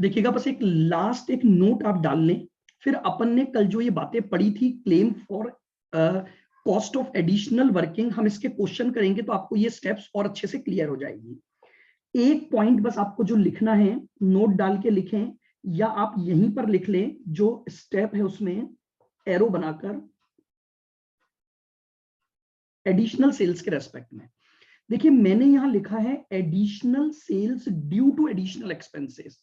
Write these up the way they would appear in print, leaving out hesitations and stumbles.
देखिएगा, बस एक लास्ट एक नोट आप डाल लें, फिर अपन ने कल जो ये बातें पढ़ी थी claim for cost of additional working, हम इसके क्वेश्चन करेंगे तो आपको ये स्टेप्स और अच्छे से क्लियर हो जाएगी। एक पॉइंट बस आपको जो लिखना है नोट डाल के लिखें, या आप यहीं पर लिख लें जो स्टेप है उसमें एरो बनाकर, एडिशनल सेल्स के रेस्पेक्ट में। देखिए मैंने यहां लिखा है additional sales due to additional expenses.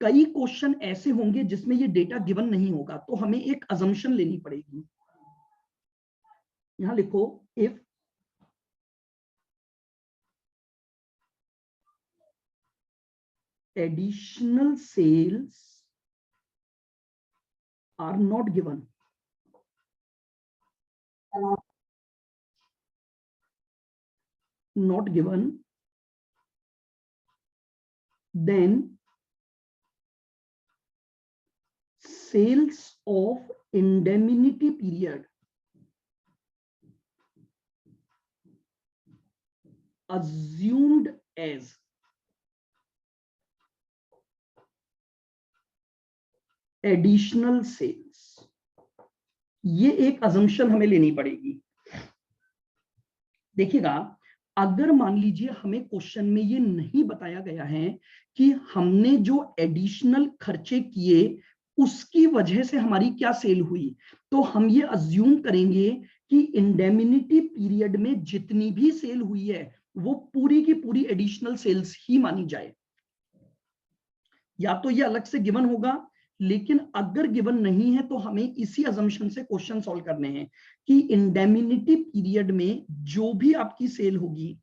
कई क्वेश्चन ऐसे होंगे जिसमें ये डेटा गिवन नहीं होगा, तो हमें एक अजम्पशन लेनी पड़ेगी। यहां लिखो if additional sales are not given, then sales of indemnity period assumed as additional sales, ये एक अजम्पशन हमें लेनी पड़ेगी। देखिएगा, अगर मान लीजिए हमें क्वेश्चन में ये नहीं बताया गया है कि हमने जो एडिशनल खर्चे किए उसकी वजह से हमारी क्या सेल हुई, तो हम ये अज्यूम करेंगे कि इंडेमिनिटी पीरियड में जितनी भी सेल हुई है वो पूरी की पूरी एडिशनल सेल्स ही मानी जाए। या तो ये अलग से गिवन होगा, लेकिन अगर गिवन नहीं है तो हमें इसी अजम्पशन से क्वेश्चन सॉल्व करने हैं कि इंडेमिनिटी पीरियड में जो भी आपकी सेल होगी,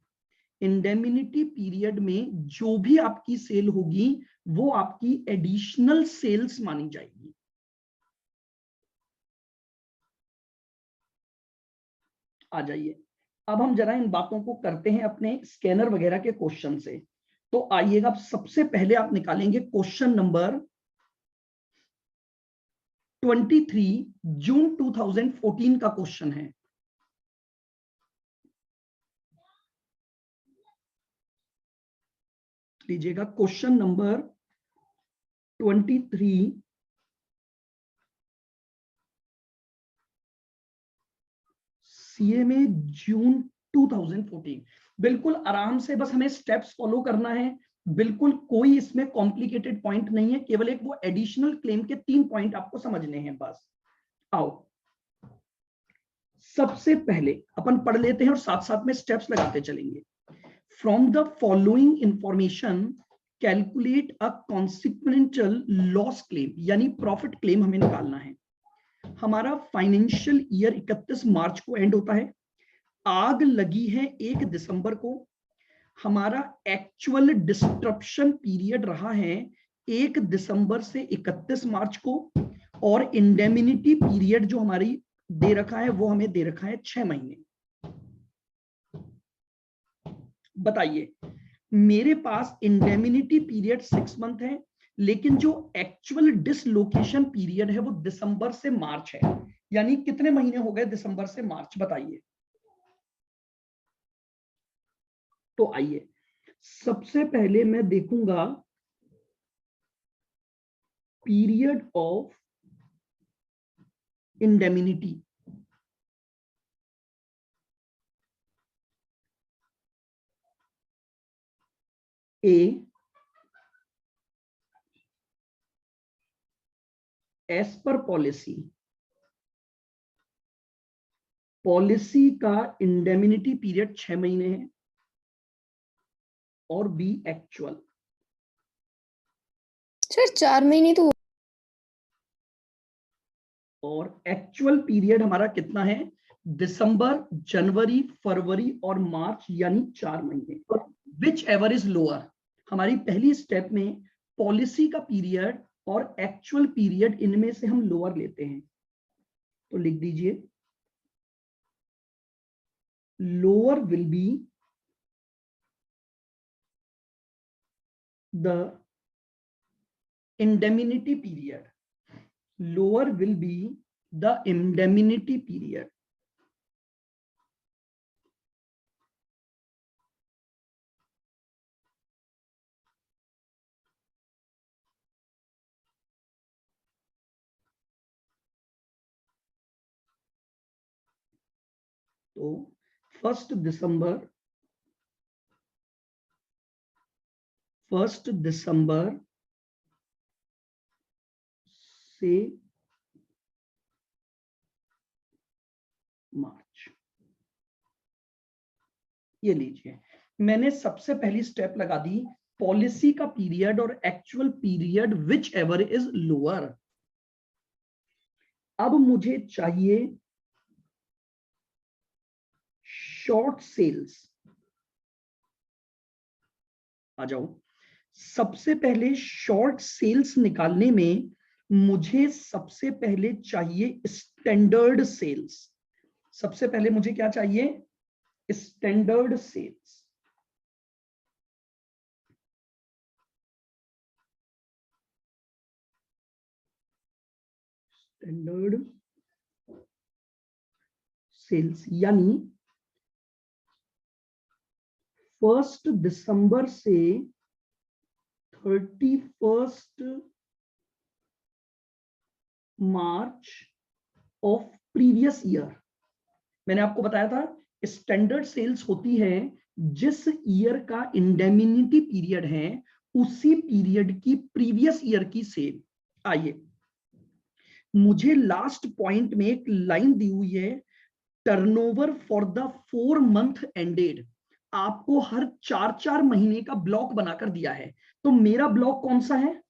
इंडेमिनिटी पीरियड में जो भी आपकी सेल होगी वो आपकी एडिशनल सेल्स मानी जाएगी। आ जाइए, अब हम जरा इन बातों को करते हैं अपने स्कैनर वगैरह के क्वेश्चन से। तो आइएगा, सबसे पहले आप निकालेंगे क्वेश्चन नंबर 23 जून 2014 का क्वेश्चन है। लीजिएगा क्वेश्चन नंबर 23 सीएमए जून 2014। बिल्कुल आराम से बस हमें स्टेप्स फॉलो करना है, बिल्कुल कोई इसमें कॉम्प्लिकेटेड पॉइंट नहीं है, केवल एक वो एडिशनल क्लेम के 3 पॉइंट आपको समझने हैं बस। आओ सबसे पहले अपन पढ़ लेते हैं और साथ साथ में स्टेप्स लगाते चलेंगे। From the following information calculate a consequential loss claim, यानी प्रॉफिट क्लेम हमें निकालना है। हमारा फाइनेंशियल ईयर 31 मार्च को एंड होता है, आग लगी है 1 दिसंबर को, हमारा एक्चुअल डिस्ट्रप्शन पीरियड रहा है 1 दिसंबर से 31 मार्च को, और इंडेमिनिटी पीरियड जो हमारी दे रखा है वो हमें दे रखा है 6 महीने। बताइए, मेरे पास इंडेमिनिटी पीरियड 6 मंथ है, लेकिन जो एक्चुअल डिसलोकेशन पीरियड है वो दिसंबर से मार्च है, यानी कितने महीने हो गए दिसंबर से मार्च, बताइए। तो आइए सबसे पहले मैं देखूंगा period of indemnity. A as per policy, policy का इंडेमिनिटी पीरियड 6 महीने है, और बी एक्चुअल। सर 4 महीने तो, और एक्चुअल पीरियड हमारा कितना है, दिसंबर, जनवरी, फरवरी और मार्च, यानी 4 महीने। विच एवर इज लोअर, हमारी पहली स्टेप में पॉलिसी का पीरियड और एक्चुअल पीरियड इनमें से हम लोअर लेते हैं, तो लिख दीजिए lower will be the indemnity period, lower will be the indemnity period. तो 1 दिसंबर से मार्च, ये लीजिए मैंने सबसे पहली स्टेप लगा दी, पॉलिसी का पीरियड और actual period which ever is lower. अब मुझे चाहिए शॉर्ट सेल्स। आ जाओ, सबसे पहले शॉर्ट सेल्स निकालने में मुझे सबसे पहले चाहिए स्टैंडर्ड सेल्स। सबसे पहले मुझे क्या चाहिए? Standard cells. स्टैंडर्ड सेल्स यानी 1 दिसंबर से 31 मार्च ऑफ प्रीवियस ईयर। मैंने आपको बताया था स्टैंडर्ड सेल्स होती है जिस ईयर का इंडेमिनिटी पीरियड है उसी पीरियड की प्रीवियस ईयर की सेल। आइए, मुझे लास्ट पॉइंट में एक लाइन दी हुई है, turnover for the 4 month ended. आपको हर 4-4 महीने का ब्लॉक बनाकर दिया है, तो मेरा ब्लॉक कौन सा है?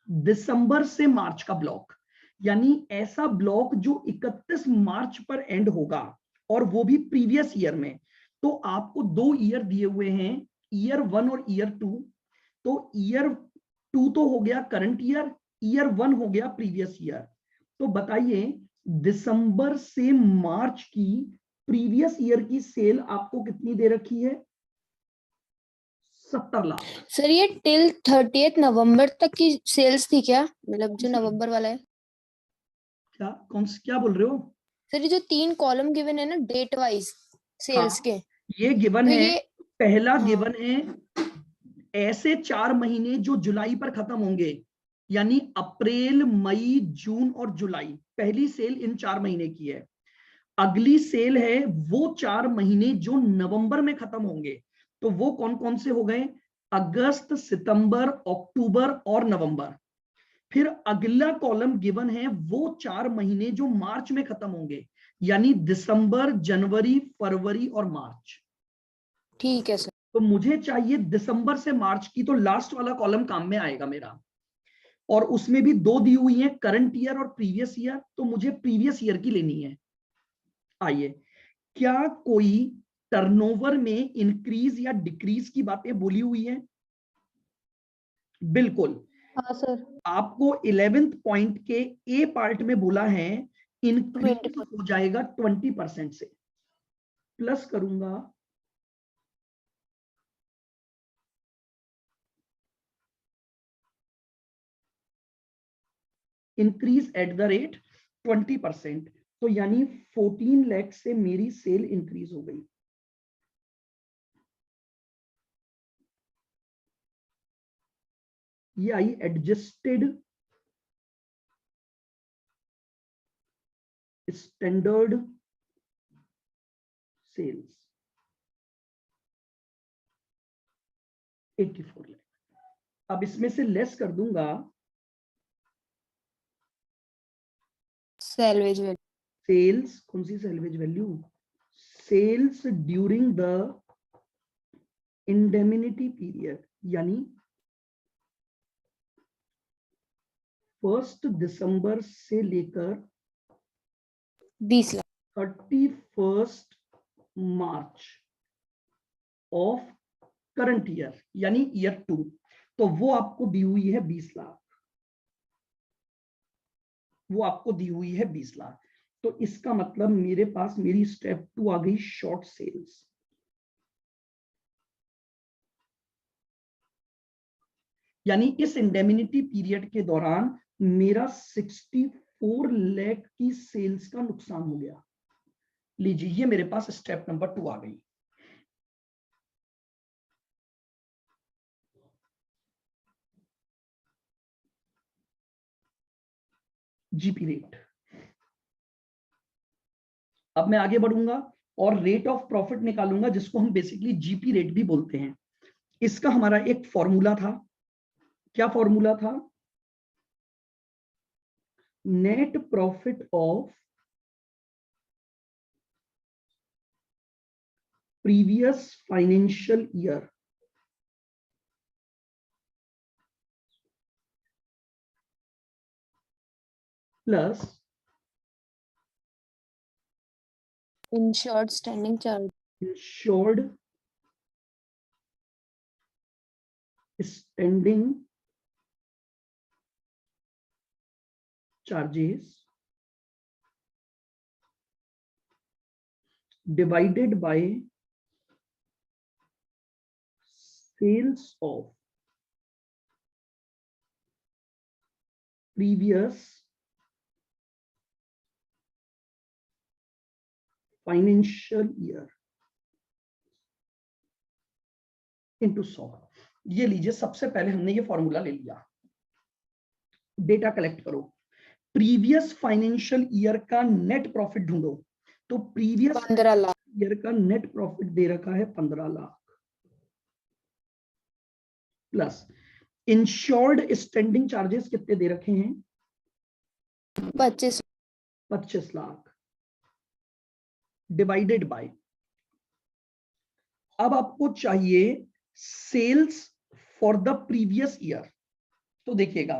दिसंबर से मार्च का ब्लॉक, यानी ऐसा ब्लॉक जो 31 मार्च पर एंड होगा और वो भी प्रीवियस ईयर में। तो आपको 2 ईयर दिए हुए हैं, ईयर 1 और ईयर 2। तो ईयर 2 तो हो गया करंट ईयर 1 हो गया प्रीवियस ईयर। तो बताइए दिसंबर से मार्च की प्रीवियस ईयर की सेल आपको कितनी दे रखी है? 70 लाख। सर ये टिल 30th नवंबर तक की सेल्स थी क्या? मतलब जो नवंबर वाला है। क्या बोल रहे हो? सर ये जो 3 कॉलम गिवन है ना डेट वाइज सेल्स हाँ, के, ये गिवन तो है। ये पहला हाँ गिवन है ऐसे 4 महीने जो जुलाई पर खत्म होंगे, यानी अप्रैल, मई, जून और जुलाई। पहली सेल इन 4 महीने की है। अगली सेल है वो 4 महीने जो नवंबर में खत्म होंगे। तो वो कौन कौन से हो गए? अगस्त, सितंबर, अक्टूबर और नवंबर। फिर अगला कॉलम गिवन है वो 4 महीने जो मार्च में खत्म होंगे, यानी दिसंबर, जनवरी, फरवरी और मार्च। ठीक है सर। तो मुझे चाहिए दिसंबर से मार्च की, तो लास्ट वाला कॉलम काम में आएगा मेरा। और उसमें भी 2 दी हुई हैं, करंट ईयर और प्रीवियस ईयर, तो मुझे प्रीवियस ईयर की लेनी है। आइए, क्या कोई टर्नओवर में इंक्रीज या डिक्रीज की बातें बोली हुई है? बिल्कुल। हाँ सर। आपको 11th पॉइंट के ए पार्ट में बोला है इंक्रीज 20%। हो जाएगा 20% से। प्लस करूंगा इंक्रीज एट द रेट 20%। तो यानी 14 लाख से मेरी सेल इंक्रीज हो गई। ये आई एडजस्टेड स्टैंडर्ड सेल्स 84 लाख। अब इसमें से लेस कर दूंगा सैलवेज वैल्यू। सेल्स। कौन सी salvage value? Sales during the indemnity period, यानी 1 दिसंबर से लेकर 20 lakh. 31 March of current year, यानी ईयर 2। तो वो आपको दी हुई है 20 लाख। वो आपको दी हुई है 20 लाख। तो इसका मतलब मेरे पास मेरी स्टेप 2 आ गई, शॉर्ट सेल्स। यानी इस इंडेमिनिटी पीरियड के दौरान मेरा 64 लाख की सेल्स का नुकसान हो गया। लीजिए, ये मेरे पास स्टेप नंबर 2 आ गई। GP rate. अब मैं आगे बढ़ूंगा, और रेट ऑफ प्रॉफिट निकालूंगा, जिसको हम बेसिकली जीपी रेट भी बोलते हैं। इसका हमारा एक फॉर्मूला था, क्या फॉर्मूला था? Net profit of previous financial year plus insured standing charge. Insured standing charges divided by sales of previous financial year into 100। ये लीजिए, सबसे पहले हमने ये फॉर्मूला ले लिया। डेटा कलेक्ट करो, प्रीवियस फाइनेंशियल ईयर का नेट प्रॉफिट ढूंढो। तो प्रीवियस 15 लाख ईयर का नेट प्रॉफिट दे रखा है 15 lakh plus insured standing charges कितने दे रखे हैं? 25 लाख डिवाइडेड बाय, अब आपको चाहिए sales for the previous year. तो देखिएगा,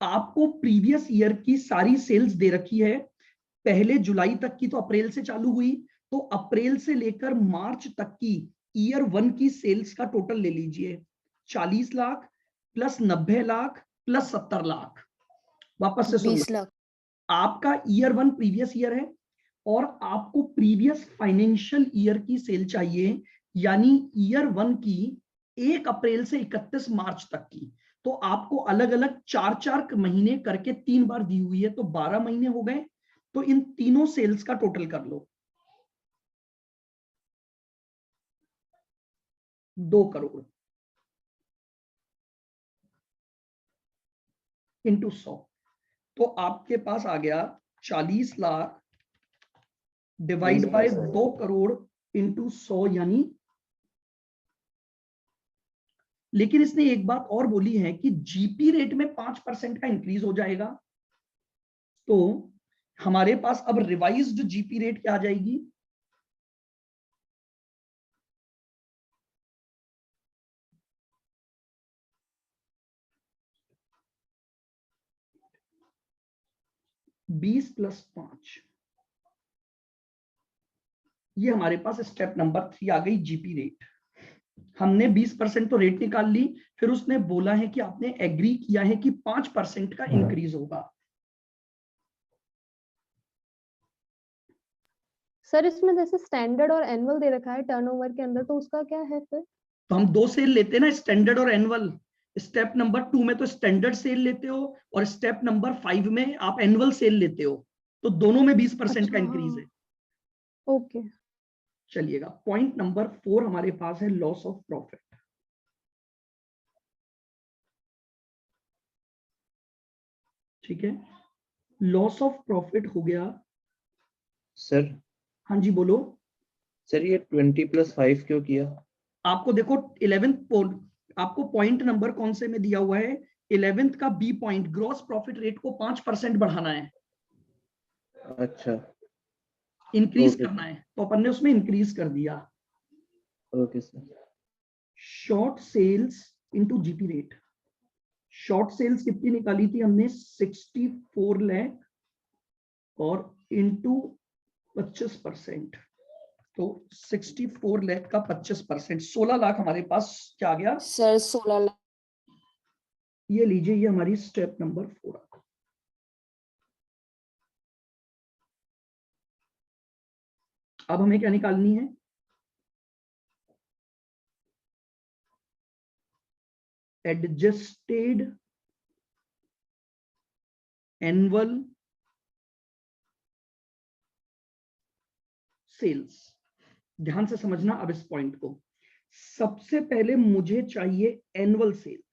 आपको प्रीवियस ईयर की सारी सेल्स दे रखी है, पहले जुलाई तक की, तो अप्रैल से चालू हुई, तो अप्रैल से लेकर मार्च तक की ईयर 1 की सेल्स का टोटल ले लीजिए, 40 लाख प्लस 90 लाख प्लस 70 लाख। वापस से सुन, 20 लाख। आपका ईयर 1 प्रीवियस ईयर है और आपको प्रीवियस फाइनेंशियल ईयर की सेल चाहिए, यानी ईयर 1 की 1 अप्रैल से 31 मार्च तक की। तो आपको अलग अलग 4-4 महीने करके 3 बार दी हुई है, तो 12 महीने हो गए। तो इन तीनों सेल्स का टोटल कर लो, 2 करोड़ इंटू 100। तो आपके पास आ गया 40 lakh divide bye 2 crore into 100, यानी, लेकिन इसने एक बात और बोली है कि जीपी रेट में 5% का इंक्रीज हो जाएगा। तो हमारे पास अब रिवाइज्ड जीपी रेट क्या आ जाएगी? बीस प्लस 5, ये हमारे पास स्टेप नंबर 3 आ गई, जीपी रेट। हमने 20% तो रेट निकाल ली, फिर उसने बोला है कि आपने एग्री किया है कि 5% का इंक्रीज होगा। सर इसमें जैसे स्टैंडर्ड और एनुअल दे रखा है टर्नओवर के अंदर, तो उसका क्या है फिर? तो हम 2 सेल लेते हैं ना, स्टैंडर्ड और एनुअल। स्टेप नंबर 2 में तो स्टैंडर्ड सेल लेते हो और स्टेप नंबर 5 में आप एनुअल सेल लेते हो, तो दोनों में 20% का इंक्रीज है। ओके। चलिएगा, पॉइंट नंबर 4 हमारे पास है लॉस ऑफ प्रॉफिट। ठीक है, लॉस ऑफ प्रॉफिट हो गया सर। हाँ जी बोलो। सर ये 20 + 5 क्यों किया? आपको देखो 11th आपको पॉइंट नंबर कौन से में दिया हुआ है? 11th का B point, gross profit rate को 5% बढ़ाना है, अच्छा, इंक्रीज ओके करना है, तो अपन ने उसमें इंक्रीज कर दिया। Okay sir. Short sales into GP rate. Short sales कितनी निकाली थी हमने? 64 लाख और इनटू 25%, तो 64 लाख का 25%, 16 लाख हमारे पास क्या आ गया? सर 16 लाख। ये लीजिए, ये हमारी स्टेप नंबर 4 आ गई। अब हमें क्या निकालनी है? Adjusted annual sales. ध्यान से समझना अब इस पॉइंट को। सबसे पहले मुझे चाहिए एनुअल सेल्स।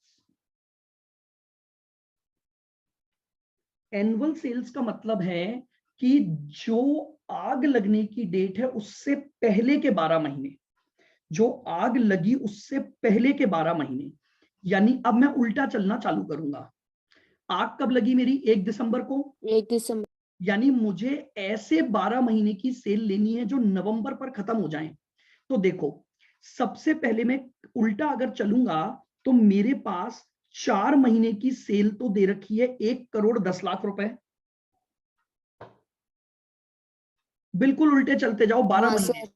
एनुअल सेल्स का मतलब है कि जो आग लगने की डेट है उससे पहले के 12 महीने, जो आग लगी उससे पहले के 12 महीने, यानी अब मैं उल्टा चलना चालू करूंगा। आग कब लगी मेरी? 1 दिसंबर को। 1 दिसंबर। यानी मुझे ऐसे 12 महीने की सेल लेनी है जो नवंबर पर खत्म हो जाए। तो देखो, सबसे पहले मैं उल्टा अगर चलूंगा तो मेरे पास 4 महीने की सेल तो दे रखी है 1,10,00,000 रुपए। बिल्कुल उल्टे चलते जाओ 12 हाँ महीने, सर।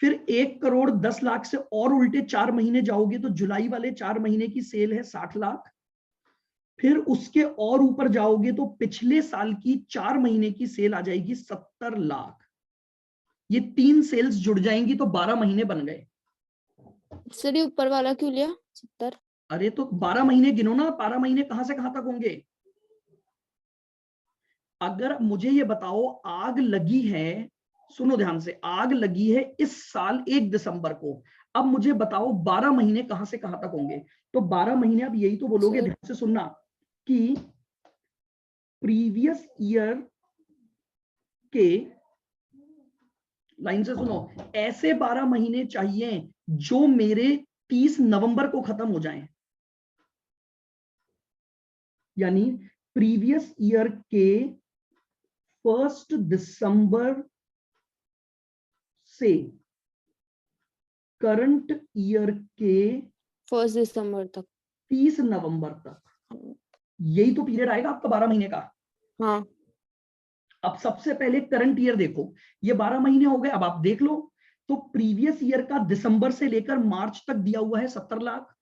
फिर 1,10,00,000 से और उल्टे 4 महीने जाओगे तो जुलाई वाले 4 महीने की सेल है 60 लाख। फिर उसके और ऊपर जाओगे तो पिछले साल की 4 महीने की सेल आ जाएगी 70 लाख। ये 3 सेल्स जुड़ जाएंगी तो 12 महीने बन गए। सर ये ऊपर वाला क्यों लिया 70? अरे तो 12 महीने गिनो ना, 12 महीने कहां से कहां तक होंगे। अगर मुझे ये बताओ, आग लगी है, सुनो ध्यान से, आग लगी है इस साल 1 दिसंबर को, अब मुझे बताओ 12 महीने कहां से कहां तक होंगे। तो 12 महीने अब यही तो बोलोगे, सर ध्यान से सुनना, कि प्रीवियस ईयर के, लाइन से सुनो, ऐसे 12 महीने चाहिए जो मेरे 30 नवंबर को खत्म हो जाएं। यानी प्रीवियस ईयर के 1 दिसंबर से करंट ईयर के 1 दिसंबर तक। 30 नवंबर तक, यही तो पीरियड आएगा आपका 12 महीने का। हाँ अब सबसे पहले करंट ईयर देखो, ये 12 महीने हो गए। अब आप देख लो, तो प्रीवियस ईयर का दिसंबर से लेकर मार्च तक दिया हुआ है 70 लाख।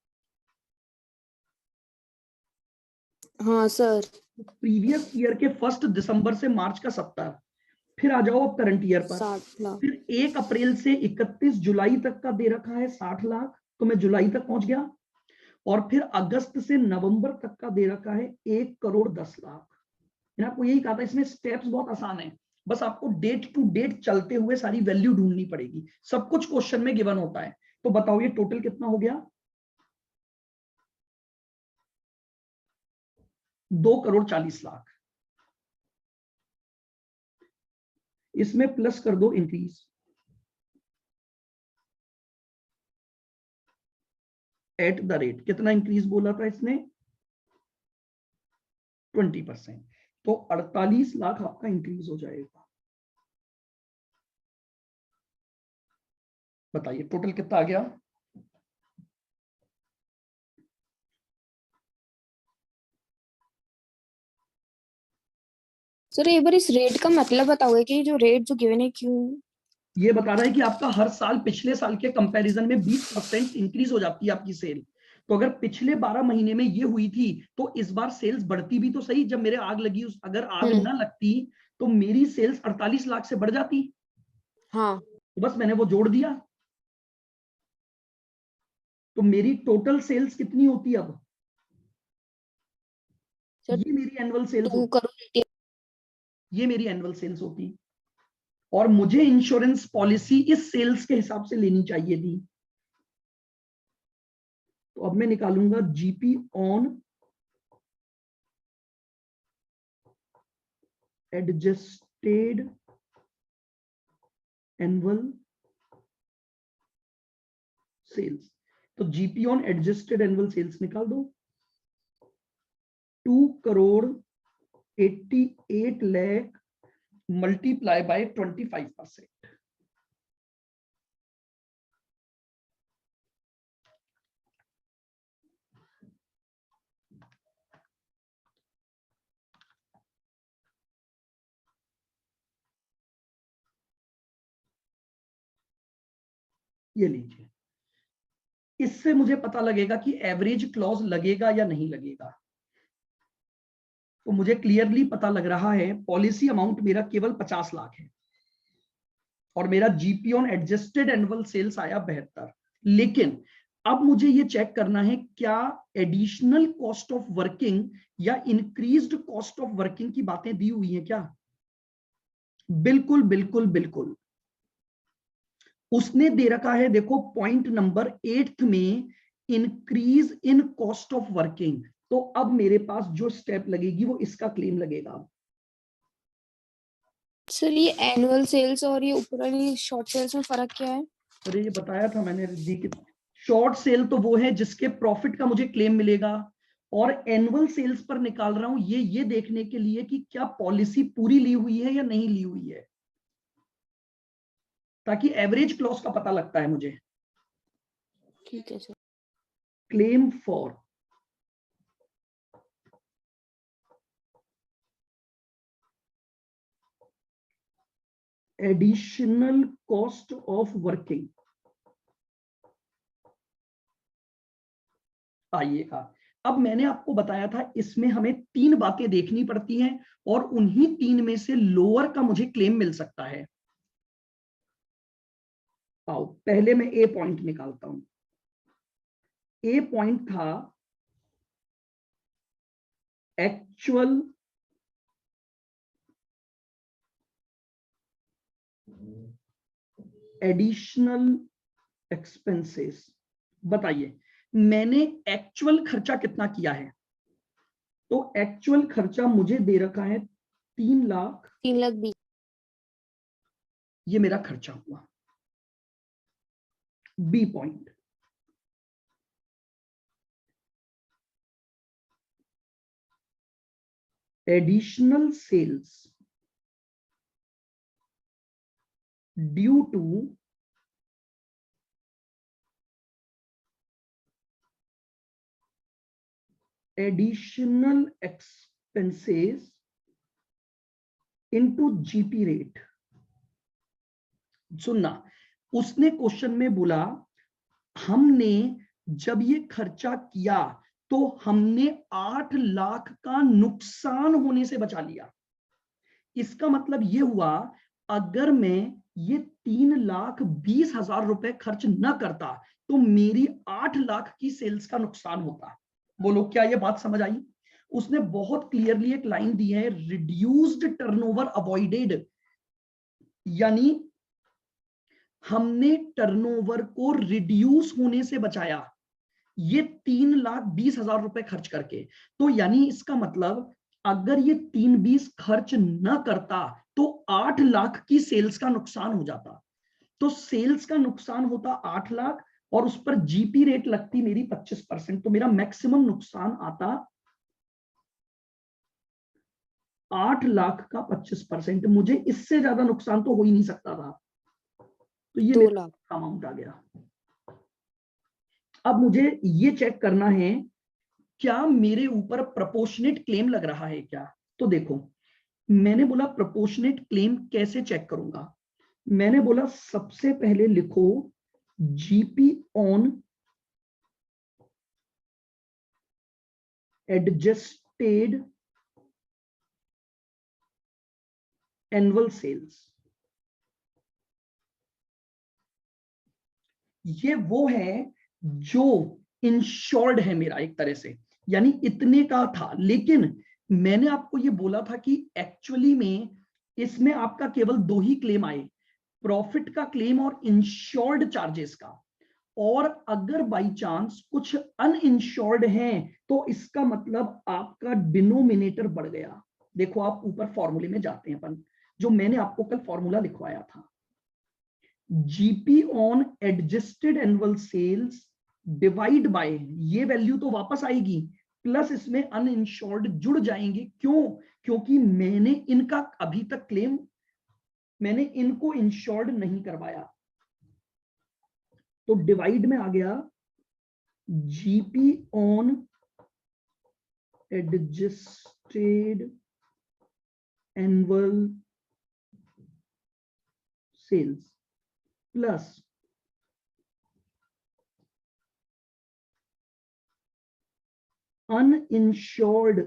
हाँ सर। प्रीवियस ईयर के 1 दिसंबर से मार्च का 70। फिर आ जाओ अब करंट ईयर पर। 60 लाख। फिर 1 अप्रैल से 31 जुलाई तक का दे रखा है 60 लाख, तो मैं जुलाई तक पहुंच गया। और फिर अगस्त से नवंबर तक का दे रखा है 1,10,00,000। मैंने आपको यही कहा था, इसमें स्टेप्स बहुत आसान है, बस आपको डेट टू डेट चलते हुए सारी वैल्यू ढूंढनी पड़ेगी। सब कुछ क्वेश्चन में गिवन होता है। तो बताओ ये टोटल कितना हो गया? 2,40,00,000। इसमें प्लस कर दो इंक्रीज, एट द रेट, कितना इंक्रीज बोला था इसने? 20%। तो 48 लाख आपका इंक्रीज हो जाएगा। बताइए टोटल कितना आ गया? सर एक बार इस रेट का मतलब बताओगे कि जो रेट जो गिवन है क्यों? ये बता रहा है कि आपका हर साल पिछले साल के कंपैरिजन में 20% इंक्रीज हो जाती है आपकी सेल। तो अगर पिछले 12 महीने में ये हुई थी तो इस बार सेल्स बढ़ती भी तो सही। जब मेरे आग लगी, अगर आग ना लगती तो मेरी सेल्स 48 लाख से बढ़ जाती। हाँ तो बस मैंने वो जोड़ दिया, तो मेरी टोटल सेल्स कितनी होती अब? सर ये मेरी एनुअल सेल्स 2 होती, करोड़। ये मेरी एनुअल सेल्स होती। और मुझे इंश्योरेंस पॉलिसी इस सेल्स के हिसाब से लेनी चाहिए थी। तो अब मैं निकालूंगा GP on adjusted annual sales. तो GP on adjusted annual sales निकाल दो, 2,88 लाख मल्टीप्लाई बाय 25%। ये लीजिए, इससे मुझे पता लगेगा कि एवरेज क्लॉज लगेगा या नहीं लगेगा। तो मुझे क्लियरली पता लग रहा है पॉलिसी अमाउंट मेरा केवल 50 लाख है और मेरा GP on adjusted annual sales आया 72। लेकिन अब मुझे ये चेक करना है क्या एडिशनल कॉस्ट ऑफ वर्किंग या इंक्रीज्ड कॉस्ट ऑफ वर्किंग की बातें दी हुई हैं क्या? बिल्कुल बिल्कुल बिल्कुल, उसने दे रखा है। देखो पॉइंट नंबर 8 में, increase in cost of working. तो अब मेरे पास जो स्टेप लगेगी वो इसका क्लेम लगेगा। सर ये एनुअल सेल्स और ये ऊपर वाली शॉर्ट सेल्स में फर्क क्या है? अरे ये बताया था मैंने रिद्धि कि शॉर्ट सेल तो वो है जिसके प्रॉफिट का मुझे क्लेम मिलेगा, और एनुअल सेल्स पर निकाल रहा हूं ये देखने के लिए कि क्या पॉलिसी पूरी ली हुई है या नहीं ली हुई है, ताकि एवरेज क्लॉज का पता लगता है मुझे। ठीक है sir. Claim for additional cost of working आइएगा। अब मैंने आपको बताया था इसमें हमें 3 बातें देखनी पड़ती हैं, और उन्हीं 3 में से लोअर का मुझे क्लेम मिल सकता है। आओ पहले मैं ए पॉइंट निकालता हूं। ए पॉइंट था एक्चुअल एडिशनल एक्सपेंसेस। बताइए मैंने एक्चुअल खर्चा कितना किया है, तो एक्चुअल खर्चा मुझे दे रखा है 3 लाख, 3,20,000। ये मेरा खर्चा हुआ। B point additional sales due to additional expenses into GP rate. सुनना, उसने क्वेश्चन में बोला हमने जब ये खर्चा किया तो हमने 8 लाख का नुकसान होने से बचा लिया। इसका मतलब ये हुआ अगर मैं ये 3,20,000 रुपए खर्च न करता तो मेरी 8 लाख की सेल्स का नुकसान होता। बोलो क्या ये बात समझ आई? उसने बहुत क्लियरली एक लाइन दी है, रिड्यूस्ड टर्नओवर अवॉइडेड, यानी हमने टर्नओवर को रिड्यूस होने से बचाया ये 3,20,000 रुपए खर्च करके। तो यानी इसका मतलब अगर ये 3,20 खर्च न करता तो 8 लाख की सेल्स का नुकसान हो जाता। तो सेल्स का नुकसान होता 8 लाख और उस पर जीपी रेट लगती मेरी 25%, तो मेरा मैक्सिमम नुकसान आता 8 लाख का 25%। मुझे इससे ज्यादा नुकसान तो हो ही नहीं सकता था, तो ये 2 मेरा लाख। अमाउंट आ गया। अब मुझे ये चेक करना है क्या मेरे ऊपर प्रोपोर्शनेट क्लेम लग रहा है क्या। तो देखो मैंने बोला प्रोपोर्शनेट क्लेम कैसे चेक करूंगा। मैंने बोला सबसे पहले लिखो GP on adjusted annual sales. ये वो है जो इंश्योर्ड है मेरा एक तरह से, यानी इतने का था, लेकिन मैंने आपको ये बोला था कि एक्चुअली में इसमें आपका केवल 2 ही क्लेम आए, प्रॉफिट का क्लेम और इंश्योर्ड चार्जेस का। और अगर बाई चांस कुछ अनइंश्योर्ड हैं तो इसका मतलब आपका डिनोमिनेटर बढ़ गया। देखो आप ऊपर फॉर्मूले में जाते हैं अपन, जो मैंने आपको कल फॉर्मूला लिखवाया था, GP on adjusted annual sales divide by, ये वैल्यू तो वापस आएगी, प्लस इसमें अनइंश्योर्ड जुड़ जाएंगे। क्यों? क्योंकि मैंने इनका अभी तक क्लेम, मैंने इनको इंश्योर्ड नहीं करवाया। तो डिवाइड में आ गया GP on adjusted annual sales plus uninsured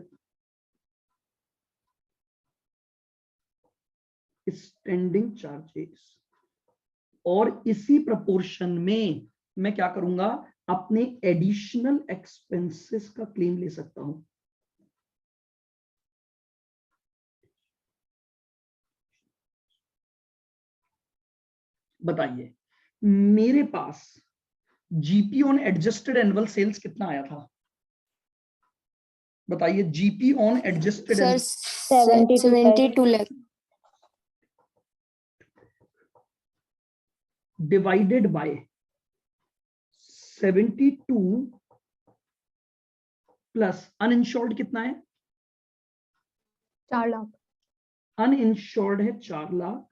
standing charges. और इसी प्रोपोर्शन में मैं क्या करूंगा, अपने एडिशनल एक्सपेंसेस का क्लेम ले सकता हूं। बताइए मेरे पास GP on adjusted annual sales कितना आया था? बताइए GP on adjusted sir 72 72 lakh. Divided by 72 plus uninsured कितना है? 4 लाख। अनइंश्योर्ड है 4 लाख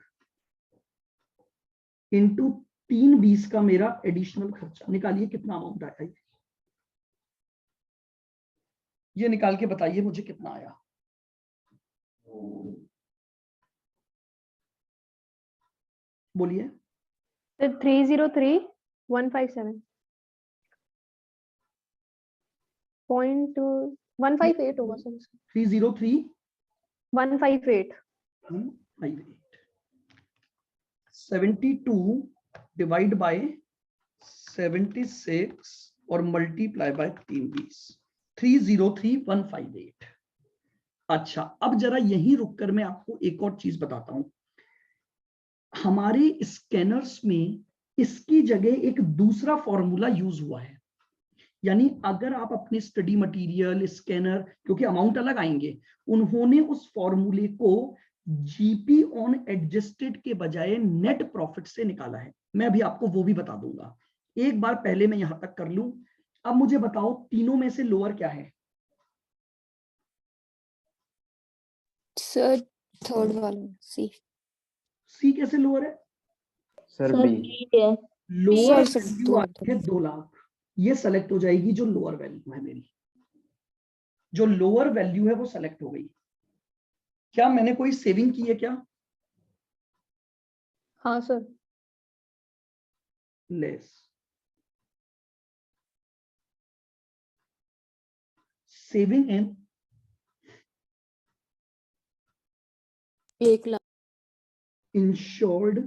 इंटू 3/20 का मेरा एडिशनल खर्चा। निकालिए कितना अमाउंट आया ये निकाल के बताइए मुझे कितना आया। बोलिए। 303,157 पॉइंट 158 होगा सर। 303,158 158 72 डिवाइड बाय 76 और मल्टीप्लाई बाय 3/20 303,158। अच्छा, अब जरा यहीं रुककर मैं आपको एक और चीज बताता हूं। हमारे स्कैनर्स में इसकी जगह एक दूसरा फॉर्मूला यूज हुआ है। यानी अगर आप अपने स्टडी मटेरियल, स्कैनर, क्योंकि अमाउंट अलग आएंगे, उन्होंने उस फॉर्मूले को जीपी ऑन एडजस्टेड के बजाय नेट प्रॉफिट से निकाला है। मैं अभी आपको वो भी बता दूंगा। एक बार पहले मैं यहां तक कर लूं। अब मुझे बताओ तीनों में से लोअर क्या है? सर थर्ड वाला सी। सी कैसे लोअर है? Sir sir B. है। लोअर सर, वैल्यू आती है 2 लाख। ये सेलेक्ट हो जाएगी जो लोअर वैल्यू है मेरी। जो लोअर वैल्यू है वो सेलेक्ट हो गई। क्या मैंने कोई सेविंग की है क्या? हाँ sir. Less saving in 1 lakh. Insured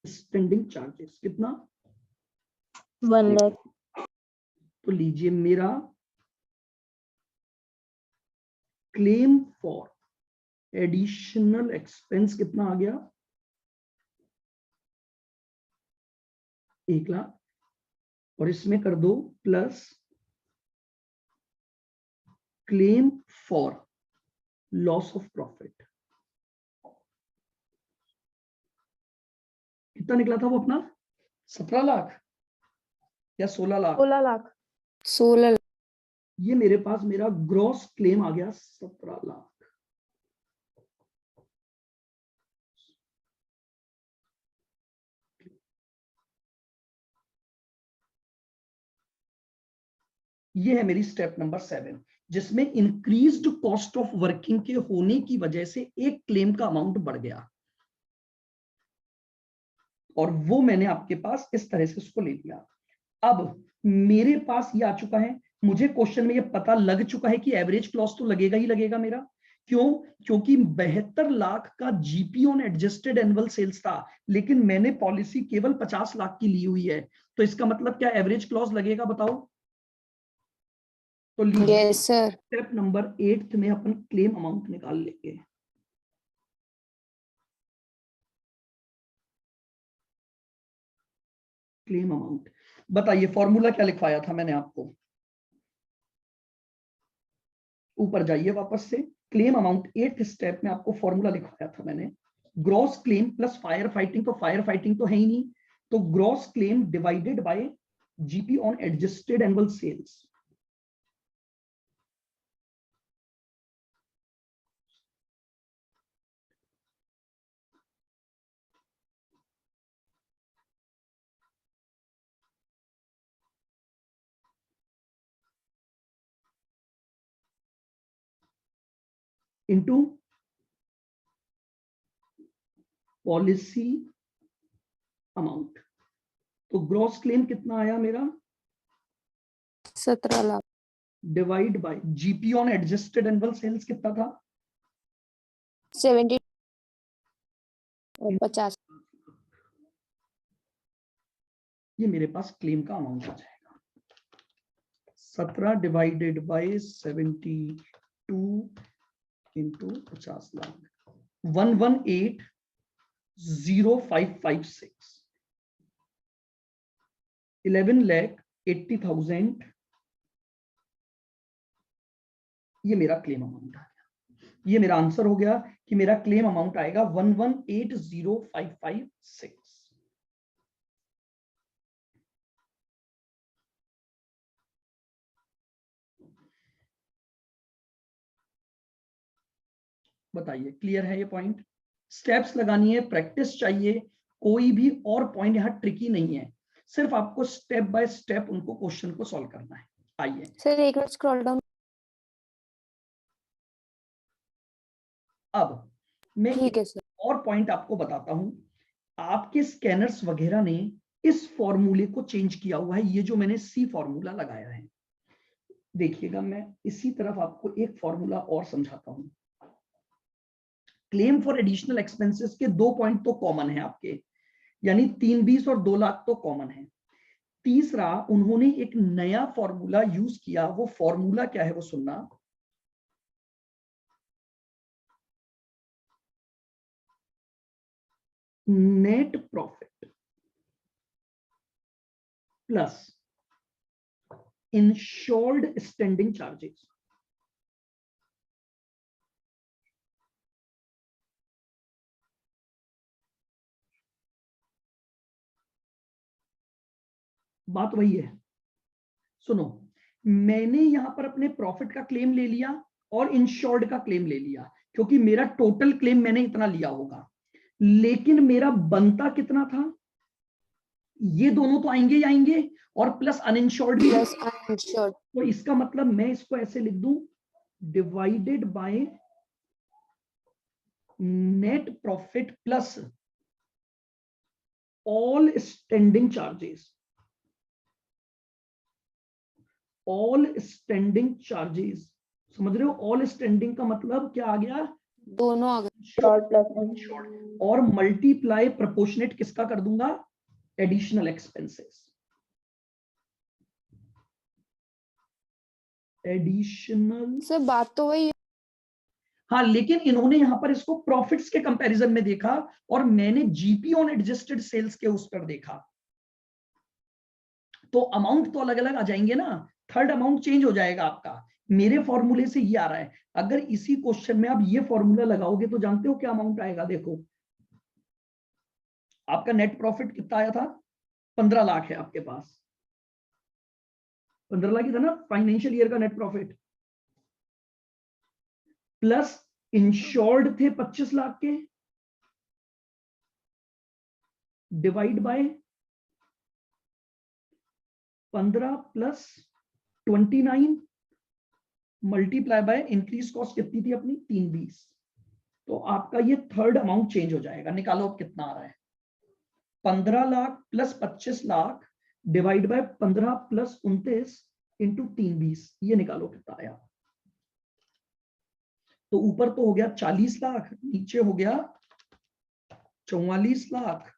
standing charges कितना? 1 लाख। तो लीजिए मेरा क्लेम फॉर एडिशनल एक्सपेंस कितना आ गया? 1 लाख। और इसमें कर दो plus claim for loss of profit. कितना निकला था वो अपना? 17 लाख या 16 लाख? 16 लाख। 16 लाख। ये मेरे पास मेरा ग्रॉस क्लेम आ गया 17 लाख। ये है मेरी स्टेप नंबर 7, जिसमें इंक्रीज्ड कॉस्ट ऑफ वर्किंग के होने की वजह से एक क्लेम का अमाउंट बढ़ गया और वो मैंने आपके पास इस तरह से उसको ले लिया। अब मेरे पास ये आ चुका है। मुझे क्वेश्चन में ये पता लग चुका है कि एवरेज क्लॉस तो लगेगा ही लगेगा मेरा। क्यों? क्योंकि 72 लाख का GP on adjusted annual sales था, लेकिन मैंने पॉलिसी केवल 50 लाख की ली हुई है। तो इसका मतलब क्या एवरेज क्लॉस लगेगा? बताओ। तो लीजिए यस सर। स्टेप नंबर 8 में अपन क्लेम अमाउंट निकाल लेंगे। क्लेम अमाउंट बताइए, फॉर्मूला क्या लिखवाया था मैंने आपको? ऊपर जाइए वापस से। क्लेम अमाउंट 8th स्टेप में आपको फॉर्मूला लिखवाया था मैंने। Gross claim plus fire fighting. तो फायर फाइटिंग तो है ही नहीं, तो gross claim divided by GP on adjusted annual sales. Into policy amount. तो ग्रॉस क्लेम कितना आया मेरा? 17 lakh. Divide by GP on adjusted annual sales कितना था? 70 और 50। ये मेरे पास क्लेम का अमाउंट आ जाएगा। 17 डिवाइडेड बाय 72 इंटू 50 लाख 118,0556 11,80,000। ये मेरा क्लेम अमाउंट आ गया। ये मेरा आंसर हो गया कि मेरा क्लेम अमाउंट आएगा 1180556। बताइए क्लियर है ये पॉइंट? स्टेप्स लगानी है, प्रैक्टिस चाहिए, कोई भी और पॉइंट यहाँ ट्रिकी नहीं है, सिर्फ आपको स्टेप बाय स्टेप उनको क्वेश्चन को सॉल्व करना है। आइए सर एक मिनट स्क्रॉल डाउन। अब मैं ठीक है सर। और पॉइंट आपको बताता हूं। आपके स्कैनर्स वगैरह ने इस फॉर्मूले को चेंज किया हुआ है, ये जो मैंने सी फॉर्मूला लगाया है। देखिएगा मैं इसी तरफ आपको एक फॉर्मूला और समझाता हूं। क्लेम फॉर एडिशनल एक्सपेंसेस के 2 पॉइंट तो कॉमन है आपके, यानी 320 और 2 लाख तो कॉमन है। तीसरा उन्होंने एक नया फॉर्मूला यूज किया, वो फॉर्मूला क्या है वो सुनना। Net profit plus insured standing charges. बात वही है, सुनो, मैंने यहां पर अपने प्रॉफिट का क्लेम ले लिया और इंश्योर्ड का क्लेम ले लिया, क्योंकि मेरा टोटल क्लेम मैंने इतना लिया होगा, लेकिन मेरा बनता कितना था, ये दोनों तो आएंगे ही आएंगे, और प्लस अनइंश्योर्ड भी। Plus uninsured. तो इसका मतलब मैं इसको ऐसे लिख दूं, divided by net profit plus all standing charges. All standing charges, समझ रहे हो? ऑल स्टैंडिंग का मतलब क्या आ गया? दोनों आ गए। और मल्टीप्लाई प्रोपोर्शनेट किसका कर दूंगा? Additional expenses. एडिशनल, सर बात तो वही है। हाँ, लेकिन इन्होंने यहां पर इसको प्रॉफिट्स के कंपैरिजन में देखा और मैंने जीपी ऑन एडजस्टेड सेल्स के उस पर देखा, तो अमाउंट तो अलग अलग आ जाएंगे ना, थर्ड अमाउंट चेंज हो जाएगा आपका। मेरे फॉर्मूले से ये आ रहा है, अगर इसी क्वेश्चन में आप ये फॉर्मूला लगाओगे तो जानते हो क्या अमाउंट आएगा? देखो आपका नेट प्रॉफिट कितना आया था? 15 लाख है आपके पास, 15 लाख ही था ना फाइनेंशियल ईयर का नेट प्रॉफिट, प्लस इंश्योर्ड थे 25 लाख के, divide by 15 plus 29 multiply by increase cost कितनी थी अपनी? 320। तो आपका ये थर्ड अमाउंट चेंज हो जाएगा। निकालो अब कितना आ रहा है? 15 lakh plus 25 lakh divide bye 15 plus 29 into 320, ये निकालो कितना आया। तो ऊपर तो हो गया 40 लाख, नीचे हो गया 44 लाख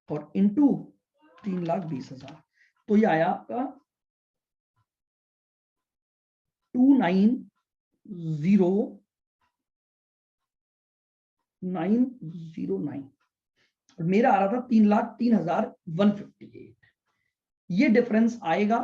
और इंटू 3,20,000, तो ये आया आपका 290909 और मेरा आ रहा था 3,03,158। ये डिफरेंस आएगा।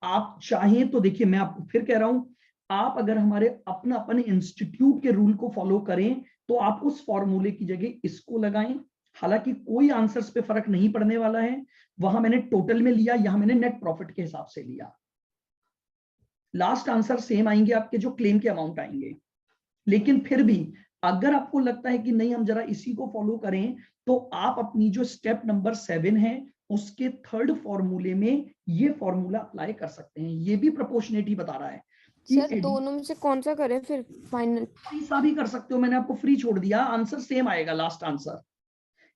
आप चाहें तो देखिए, मैं आपको फिर कह रहा हूं, आप अगर हमारे अपने इंस्टीट्यूट के रूल को फॉलो करें तो आप उस फॉर्मूले की जगह इसको लगाएं। हालांकि कोई आंसर्स पे फर्क नहीं पड़ने वाला है, वहां मैंने टोटल में लिया, यहां मैंने नेट प्रॉफिट के हिसाब से लिया। लास्ट आंसर सेम आएंगे आपके, जो क्लेम के अमाउंट आएंगे। लेकिन फिर भी अगर आपको लगता है कि नहीं हम जरा इसी को फॉलो करें, तो आप अपनी जो स्टेप नंबर 7 है उसके थर्ड फॉर्मूले में ये फॉर्मूला अप्लाई कर सकते हैं। ये भी प्रोपोर्शनेटी बता रहा है कि सर दोनों में से कौन सा करें फिर फाइनल? ऐसा भी कर सकते हो, मैंने आपको फ्री छोड़ दिया, आंसर सेम आएगा। लास्ट आंसर,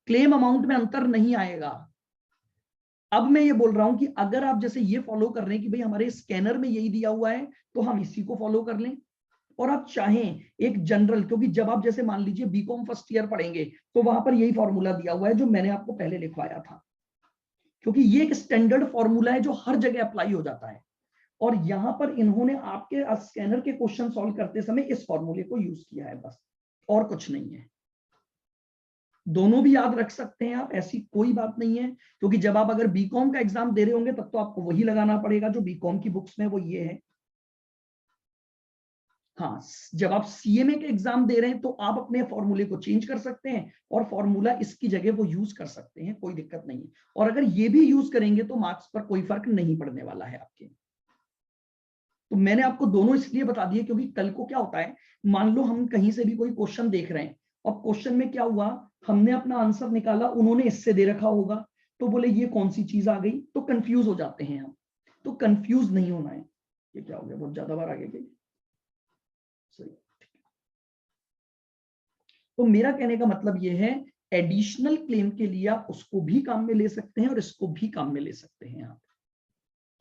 क्लेम अमाउंट में अंतर नहीं आएगा। अब मैं ये बोल रहा हूं कि अगर आप जैसे ये फॉलो कर रहे हैं कि भाई हमारे स्कैनर में यही दिया हुआ है तो हम इसी को फॉलो कर लें, और आप चाहें एक जनरल, क्योंकि जब आप जैसे मान लीजिए बीकॉम फर्स्ट ईयर पढ़ेंगे तो वहां पर यही फॉर्मूला दिया हुआ है जो मैंने आपको पहले लिखवाया था, क्योंकि ये एक स्टैंडर्ड फॉर्मूला है जो हर जगह अप्लाई हो जाता है। और यहां पर इन्होंने आपके स्कैनर के क्वेश्चन सॉल्व करते समय इस फॉर्मूले को यूज किया है, बस और कुछ नहीं है। दोनों भी याद रख सकते हैं आप, ऐसी कोई बात नहीं है, क्योंकि जब आप अगर बीकॉम का एग्जाम दे रहे होंगे तब तो आपको वही लगाना पड़ेगा जो बीकॉम की बुक्स में वो ये है। हाँ, जब आप सीएमए के एग्जाम दे रहे हैं तो आप अपने फॉर्मूले को चेंज कर सकते हैं और फॉर्मूला इसकी जगह वो यूज कर सकते हैं, कोई दिक्कत नहीं है। और अगर ये भी यूज करेंगे तो मार्क्स पर कोई फर्क नहीं पड़ने वाला है आपके। तो मैंने आपको दोनों इसलिए बता दिए क्योंकि कल को क्या होता है, मान लो हम कहीं से भी कोई क्वेश्चन देख रहे हैं और क्वेश्चन में क्या हुआ, हमने अपना आंसर निकाला, उन्होंने इससे दे रखा होगा, तो बोले ये कौन सी चीज आ गई, तो कंफ्यूज हो जाते हैं हम। तो कंफ्यूज नहीं होना है। ये क्या हो गया, बहुत ज्यादा बार आगे गई, सही। तो मेरा कहने का मतलब ये है, एडिशनल क्लेम के लिए आप उसको भी काम में ले सकते हैं और इसको भी काम में ले सकते हैं।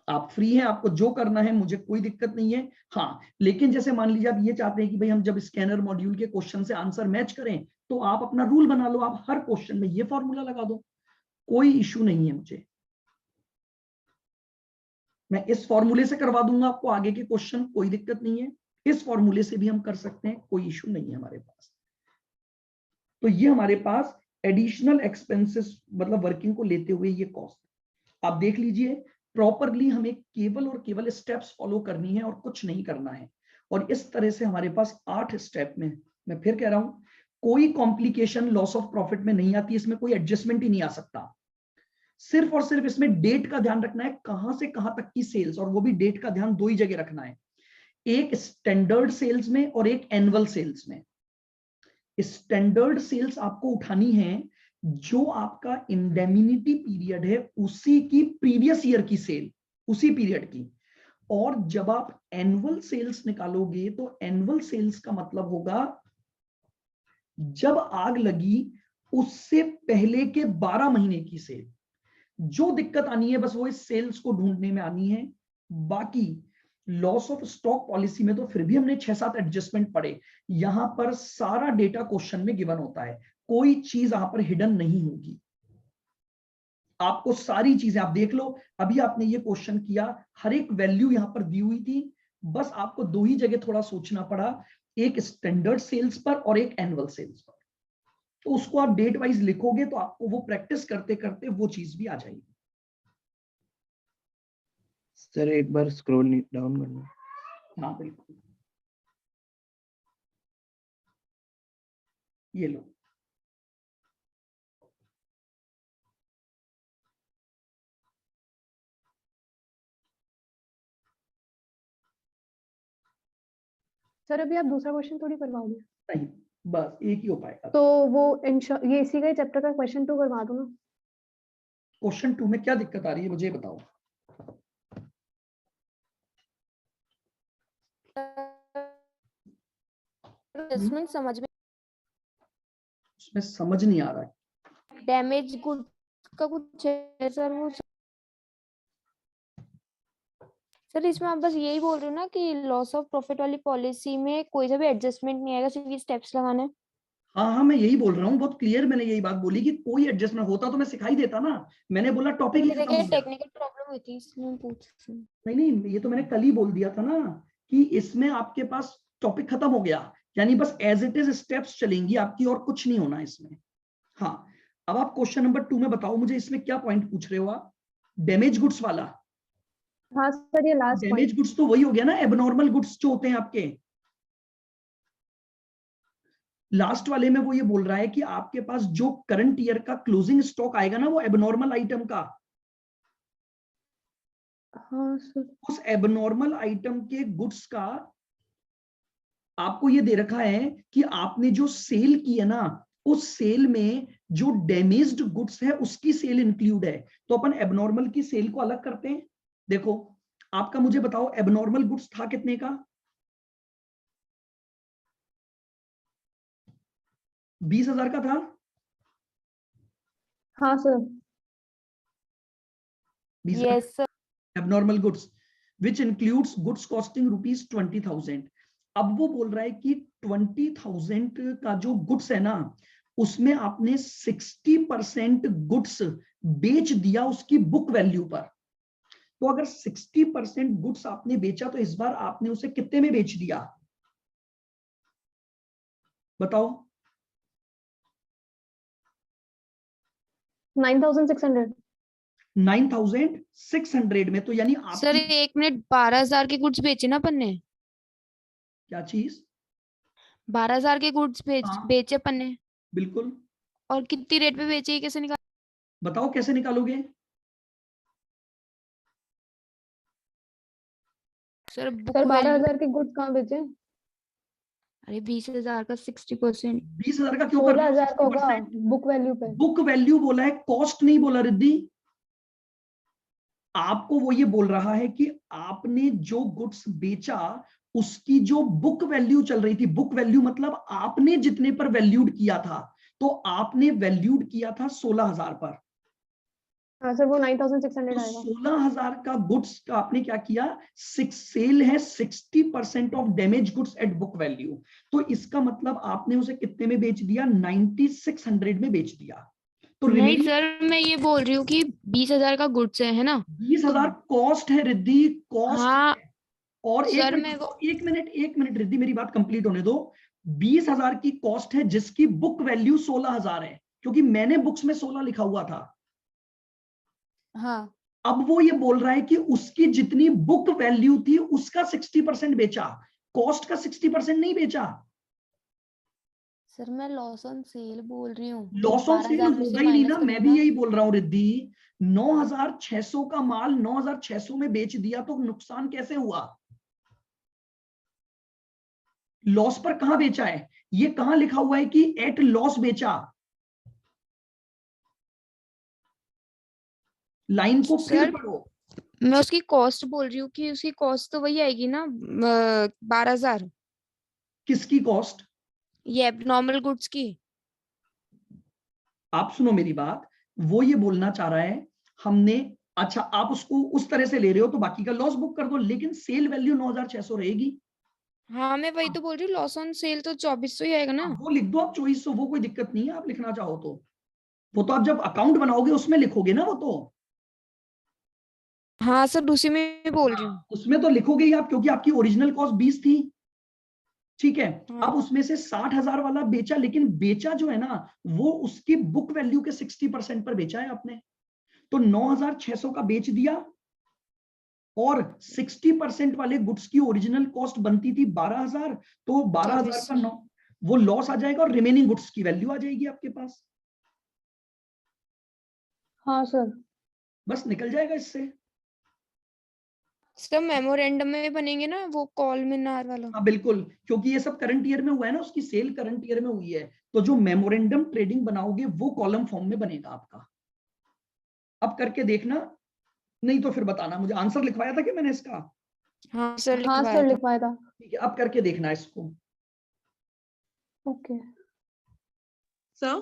आप फ्री हैं, आपको जो करना है, मुझे कोई दिक्कत नहीं है। हाँ, लेकिन जैसे मान लीजिए आप ये चाहते हैं कि भाई हम जब स्कैनर मॉड्यूल के क्वेश्चन से आंसर मैच करें, तो आप अपना रूल बना लो, आप हर क्वेश्चन में ये फॉर्मूला लगा दो, कोई इश्यू नहीं है मुझे। मैं इस फॉर्मूले से करवा दूंगा आपको आगे के क्वेश्चन, कोई दिक्कत नहीं है। इस फॉर्मूले से भी हम कर सकते हैं, कोई इश्यू नहीं है हमारे पास। तो ये हमारे पास एडिशनल एक्सपेंसेस मतलब वर्किंग को लेते हुए ये कॉस्ट। आप देख लीजिए, प्रॉपरली हमें केवल और केवल स्टेप्स फॉलो करनी है और कुछ नहीं करना है। और इस तरह से हमारे पास 8 स्टेप में, मैं फिर कह रहा हूं, कोई कॉम्प्लिकेशन लॉस ऑफ प्रॉफिट में नहीं आती, इसमें कोई एडजस्टमेंट ही नहीं आ सकता। सिर्फ और सिर्फ इसमें डेट का ध्यान रखना है, कहां से कहां तक की सेल्स, और वो भी डेट का ध्यान दो ही जगह रखना है, एक स्टैंडर्ड सेल्स में और एक एनुअल सेल्स में। स्टैंडर्ड सेल्स आपको उठानी है जो आपका इंडेमिनिटी पीरियड है उसी की प्रीवियस ईयर की सेल, उसी पीरियड की। और जब आप एनुअल सेल्स निकालोगे तो एनुअल सेल्स का मतलब होगा जब आग लगी उससे पहले के 12 महीने की सेल। जो दिक्कत आनी है बस वो इस सेल्स को ढूंढने में आनी है। बाकी लॉस ऑफ स्टॉक पॉलिसी में तो फिर भी हमने 6-7 एडजस्टमेंट पढ़े, यहां पर सारा डेटा क्वेश्चन में गिवन होता है, कोई चीज यहां पर हिडन नहीं होगी। आपको सारी चीजें, आप देख लो, अभी आपने ये क्वेश्चन किया, हर एक वैल्यू यहां पर दी हुई थी, बस आपको दो ही जगह थोड़ा सोचना पड़ा, एक स्टैंडर्ड सेल्स पर और एक एनुअल सेल्स पर। तो उसको आप डेट वाइज लिखोगे तो आपको वो प्रैक्टिस करते करते वो चीज भी आ जाएगी। सर एक बार स्क्रॉल डाउन करना। हाँ बिल्कुल, ये लो। सर अभी आप दूसरा क्वेश्चन थोड़ी करवाओगे। नहीं, बस एक ही हो पाएगा। तो वो ये इसी का चैप्टर का क्वेश्चन 2 करवा दो ना। क्वेश्चन 2 में क्या दिक्कत आ रही है मुझे बताओ। एडजस्टमेंट समझ में, उसमें समझ नहीं आ रहा है। डैमेज गुड का कुछ है सर वो। सर इसमें आप बस यही बोल रहे हो ना कि लॉस ऑफ प्रॉफिट वाली पॉलिसी में कोई सा भी एडजस्टमेंट नहीं आएगा, सिर्फ ये स्टेप्स लगाने। हाँ हाँ, मैं यही बोल रहा हूँ, बहुत क्लियर मैंने यही बात बोली कि कोई एडजस्टमेंट होता तो मैं सिखाई देता ना। मैंने बोला टॉपिक ही खत्म हो गया। टेक्निकल प्रॉब्लम हुई थी इसलिए पूछ रही हूँ। नहीं, ये तो मैंने कल ही बोल दिया था ना कि इसमें आपके पास टॉपिक खत्म हो गया, यानी बस एज इट इज स्टेप्स चलेंगी आपकी और कुछ नहीं होना इसमें। हाँ, अब आप क्वेश्चन नंबर 2 में बताओ मुझे, इसमें क्या पॉइंट पूछ रहे हो आप? डैमेज गुड्स वाला। हाँ सर ये लास्ट पॉइंट। डैमेज गुड्स तो वही हो गया ना, एबनॉर्मल गुड्स जो होते हैं आपके। लास्ट वाले में वो ये बोल रहा है कि आपके पास जो करंट ईयर का क्लोजिंग स्टॉक आएगा ना वो एबनॉर्मल आइटम का, हाँ सर। उस एबनॉर्मल आइटम के गुड्स का आपको ये दे रखा है कि आपने जो सेल की है ना, उस सेल में जो डैमेज्ड गुड्स है उसकी सेल इंक्लूड है। तो अपन एबनॉर्मल की सेल को अलग करते हैं। देखो आपका, मुझे बताओ एबनॉर्मल गुड्स था कितने का? 20,000 का था। हाँ sir. 20,000 yes sir. Abnormal goods which includes goods costing ₹20,000। अब वो बोल रहा है कि 20,000 का जो गुड्स है ना, उसमें आपने 60% गुड्स बेच दिया उसकी बुक वैल्यू पर। तो अगर 60% गुड्स आपने बेचा तो इस बार आपने उसे कितने में बेच दिया बताओ? 9,600। 9,600 में। तो यानी सर आपकी 1 मिनट, 12,000 के गुड्स बेचे ना अपन ने। क्या चीज? 12,000 के गुड्स हाँ। बेचे अपन ने, बिल्कुल। और कितनी रेट पे बेचे, ये कैसे निकाल? बताओ कैसे निकालोगे? सर बुक सर वैल्यू, 12,000 के गुड्स कहाँ बेचे? अरे 20,000 का 60%। 20,000 का क्यों कर रहे हो 16,000 का होगा 60%? बुक वैल्यू पे। बुक वैल्यू बोला है, कॉस्ट नहीं बोला रिद्धि। आपको वो ये बोल रहा है कि आपने जो गुड्स बेचा उसकी जो बुक वैल्यू चल रही थी, बुक वैल्यू मतलब आपने जितने पर वैल्यूड किया था, तो आपने वैल्यूड किया था 16,000 पर। हाँ सर वो 9,600 तो आएगा। 16,000 का गुड्स का आपने क्या किया, सेल है 60% of damage goods at book value. तो इसका मतलब आपने उसे कितने में बेच दिया, 9,600 में बेच दिया। तो नहीं रिमेनिंग सर, मैं ये बोल रही हूँ कि 20,000 का गुड्स है ना? 20,000 कॉस्ट है रिद्धि, कॉस्ट हाँ है। और एक सर, मिनट मैं रुको, एक मिनट रिद्धि, मेरी बात कंप्लीट होने दो। 20,000 की कॉस्ट है जिसकी बुक वैल्यू 16,000 है, क्योंकि मैंने बुक्स में 16 लिखा हुआ था। हाँ अब वो ये बोल रहा है कि उसकी जितनी बुक वैल्यू थी उसका 60% बेचा, कॉस्ट का 60% नहीं बेचा। सर मैं लॉस ऑन सेल बोल रही हूँ, तो लॉस ऑन सेल 12,000 में से होगा ही नहीं माइनस ना, मैं भी करूंगा। यही बोल रहा हूँ रिद्धि। 9,600 का माल 9,600 में बेच दिया तो नुकसान कैसे हुआ? लॉस पर कहां बेचा है? ये कहां लिखा हुआ है कि एट लॉस बेचा? लाइन को फिर सर पढ़ो। मैं उसकी कॉस्ट बोल रही हूँ कि उसकी कॉस्ट तो वही आएगी ना, 12,000, किसकी कॉस्ट? ये एबनॉर्मल गुड्स की। आप सुनो मेरी बात, वो ये बोलना चाह रहा है हमने, अच्छा आप उसको उस तरह से ले रहे हो तो बाकी का लॉस बुक कर दो, लेकिन सेल वैल्यू 9,600 रहेगी। हाँ मैं वही तो बोल रही हूँ, लॉस ऑन सेल तो 2400 ही आएगा ना। वो लिख दो आप 2400, वो कोई दिक्कत नहीं है, आप लिखना चाहो तो। वो तो आप जब अकाउंट बनाओगे उसमें लिखोगे ना वो तो। हाँ सर, उसी में बोल रही हूँ। उसमें तो लिखोगे ही आप, क्योंकि आपकी ओरिजिनल कॉस्ट 20 थी। ठीक है। हाँ अब उसमें से 60,000 वाला बेचा, लेकिन बेचा जो है ना वो उसकी बुक वैल्यू के 60% पर बेचा है आपने। तो 9,600 का बेच दिया, और 60% वाले गुड्स की ओरिजिनल कॉस्ट बनती थी 12,000, तो 12,000 का 9 वो लॉस आ जाएगा, और रिमेनिंग गुड्स की वैल्यू आ जाएगी आपके पास। हाँ सर। बस निकल जाएगा इससे। सर मेमोरेंडम में बनेंगे ना वो कॉल मिनार वाला? हाँ बिल्कुल, क्योंकि ये सब करंट ईयर में हुआ है ना, उसकी सेल करंट ईयर में हुई है, तो जो मेमोरेंडम ट्रेडिंग बनाओगे वो कॉलम फॉर्म में बनेगा आपका। अब करके देखना, नहीं तो फिर बताना मुझे। आंसर लिखवाया था कि मैंने इसका? हाँ सर हाँ लिखवाया सर था। लिखवाया था। ठीक है, अब करके देखना इसको। ओके।